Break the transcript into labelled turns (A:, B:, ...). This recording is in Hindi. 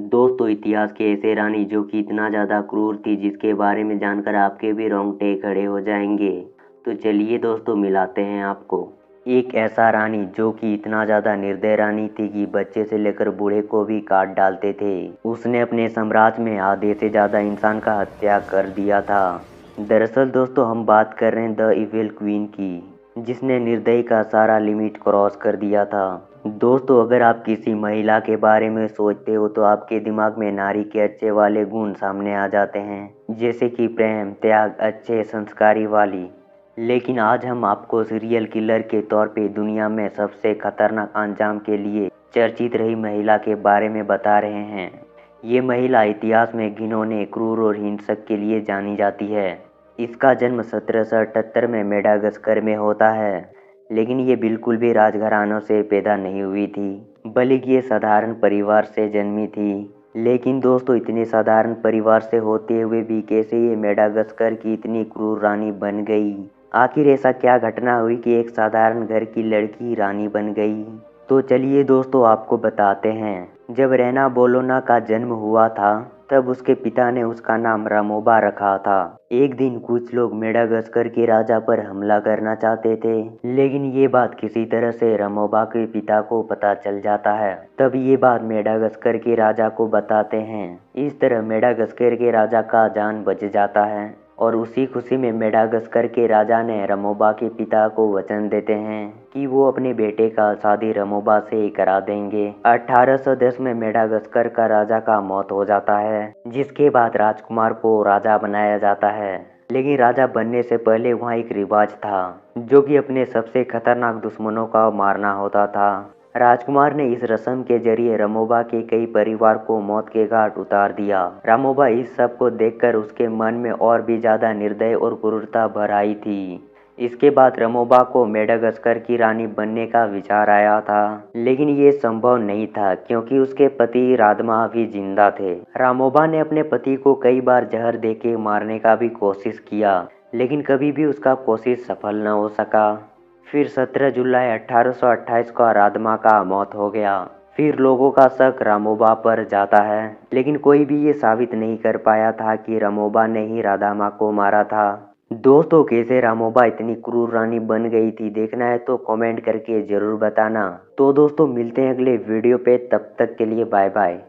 A: दोस्तों इतिहास की ऐसे रानी जो कि इतना ज़्यादा क्रूर थी जिसके बारे में जानकर आपके भी रोंगटे खड़े हो जाएंगे। तो चलिए दोस्तों मिलाते हैं आपको। एक ऐसा रानी जो कि इतना ज़्यादा निर्दय रानी थी कि बच्चे से लेकर बूढ़े को भी काट डालते थे। उसने अपने साम्राज्य में आधे से ज़्यादा इंसान का हत्या कर दिया था। दरअसल दोस्तों हम बात कर रहे हैं द इविल क्वीन की, जिसने निर्दयी का सारा लिमिट क्रॉस कर दिया था। दोस्तों अगर आप किसी महिला के बारे में सोचते हो तो आपके दिमाग में नारी के अच्छे वाले गुण सामने आ जाते हैं, जैसे कि प्रेम, त्याग, अच्छे संस्कारी वाली। लेकिन आज हम आपको सीरियल किलर के तौर पे दुनिया में सबसे खतरनाक अंजाम के लिए चर्चित रही महिला के बारे में बता रहे हैं। ये महिला इतिहास में घिनौने, क्रूर और हिंसक के लिए जानी जाती है। इसका जन्म 1778 में मेडागास्कर में होता है, लेकिन ये बिल्कुल भी राजघरानों से पैदा नहीं हुई थी, बल्कि ये साधारण परिवार से जन्मी थी। लेकिन दोस्तों इतने साधारण परिवार से होते हुए भी कैसे ये मेडागास्कर की इतनी क्रूर रानी बन गई? आखिर ऐसा क्या घटना हुई कि एक साधारण घर की लड़की रानी बन गई? तो चलिए दोस्तों आपको बताते हैं। जब रेना बोलोना का जन्म हुआ था तब उसके पिता ने उसका नाम रामोबा रखा था। एक दिन कुछ लोग मेडागास्कर के राजा पर हमला करना चाहते थे, लेकिन ये बात किसी तरह से रामोबा के पिता को पता चल जाता है। तब ये बात मेडागास्कर के राजा को बताते हैं। इस तरह मेडागास्कर के राजा का जान बच जाता है और उसी खुशी में मेडागास्कर के राजा ने रामोबा के पिता को वचन देते हैं कि वो अपने बेटे का शादी रामोबा से ही करा देंगे। 1810 में मेडागास्कर का राजा का मौत हो जाता है, जिसके बाद राजकुमार को राजा बनाया जाता है। लेकिन राजा बनने से पहले वहाँ एक रिवाज था, जो कि अपने सबसे खतरनाक दुश्मनों का मारना होता था। राजकुमार ने इस रस्म के जरिए रामोबा के कई परिवार को मौत के घाट उतार दिया। रामोबा इस सब को देखकर उसके मन में और भी ज्यादा निर्दय और क्रूरता भर आई थी। इसके बाद रामोबा को मेडागास्कर की रानी बनने का विचार आया था, लेकिन ये संभव नहीं था क्योंकि उसके पति रादमा अभी जिंदा थे। रामोबा ने अपने पति को कई बार जहर देके मारने का भी कोशिश किया, लेकिन कभी भी उसका कोशिश सफल न हो सका। फिर 17 जुलाई 1828 को रादमा का मौत हो गया। फिर लोगों का शक रामोबा पर जाता है, लेकिन कोई भी ये साबित नहीं कर पाया था कि रामोबा ने ही रादामा को मारा था। दोस्तों कैसे रामोबा इतनी क्रूर रानी बन गई थी, देखना है तो कमेंट करके जरूर बताना। तो दोस्तों मिलते हैं अगले वीडियो पे, तब तक के लिए बाय बाय।